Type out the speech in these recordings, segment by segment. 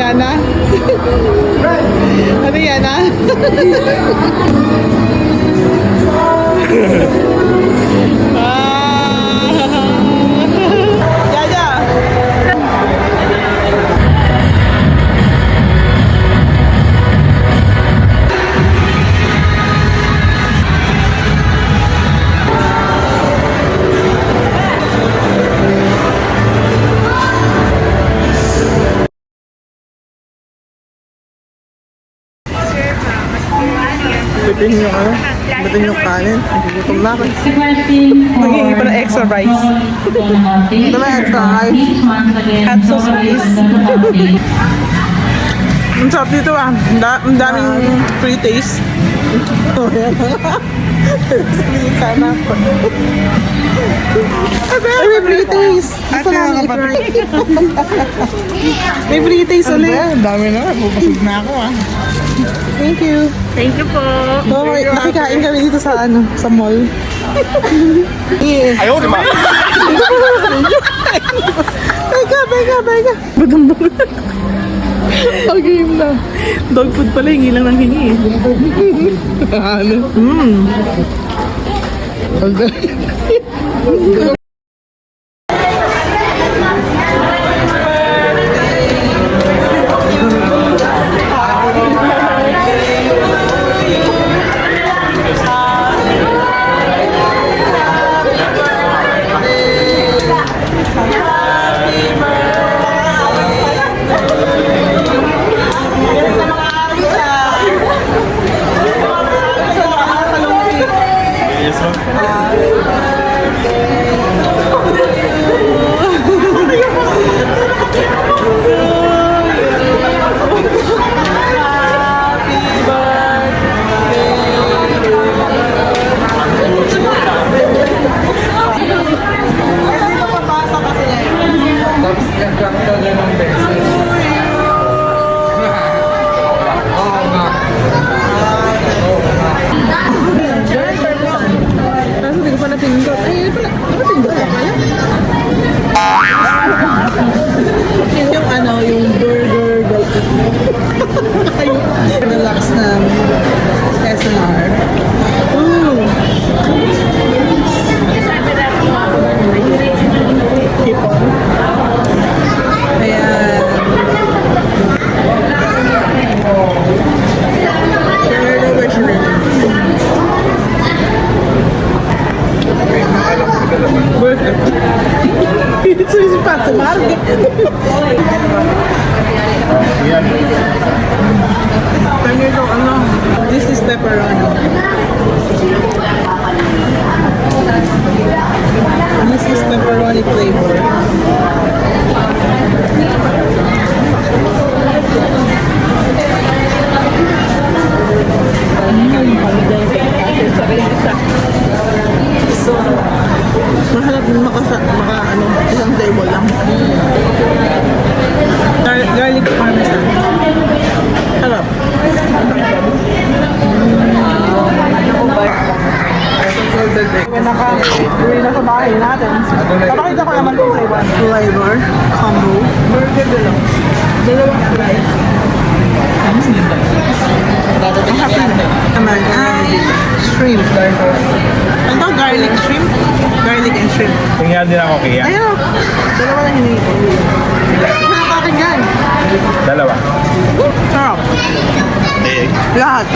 Yana? Ano Yana? Yaya! Bitin yung ano? Bitin yung kanin. Nagugutom na ako. Magiging pa ng extra rice. Ito na extra rice. Hot sauce please. Ang sarap dito ah. Ang daming free taste. Sabihin ka na ako. Ay, may free taste. Ate nga kapatid. May free taste ulit. Ang dami na. Pupasig na ako ah. Thank you. Thank you po. Oh, nakikain kami dito sa ano, sa mall. Ayaw naman. Teka. Badang-badang. Game na. Dog food pala, hingi lang ng hingi. Ano? Yung ano, yung burger relax na SNR. Keep on. Ayan. Ito yung pato market. Tingnan ito, ano? This is pepperoni. This is pepperoni flavor. So, mahalap isang table lang. Garlic parmesan. Harap. Uwi na sa bahay natin. Papakita ko naman yung flavor combo. Burger lang. Dalawang fries. Ang happy naman ay shrimp. Ano? Garlic shrimp? Garlic and shrimp. Tingnan din ako kaya. Ayun. Dalawa na hiningi ko. Ito na kakin yan. Dalawa. Sarap. Lahat.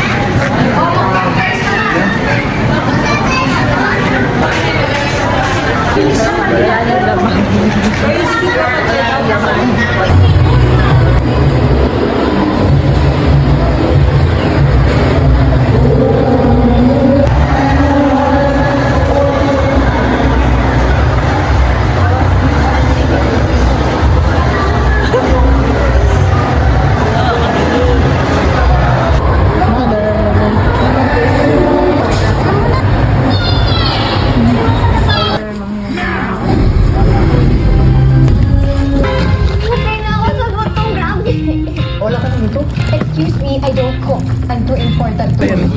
Excuse me, I don't cook. I'm too important to you.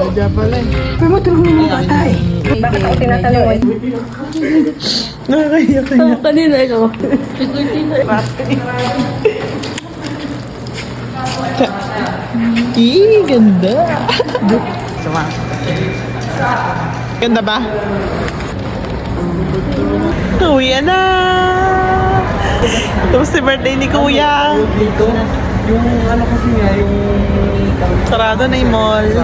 Diyan pala eh. Pero matulog mo mga bata eh. Bakit ako tinatanong mo? Nakakahiyak ka niya. Kanina ikaw. Ih, ganda. Sama. Ganda ba? Uwi na! Tapos si birthday ni Kuya. Dito, yung ano kasi nga, yung Sarado na yung mall. sa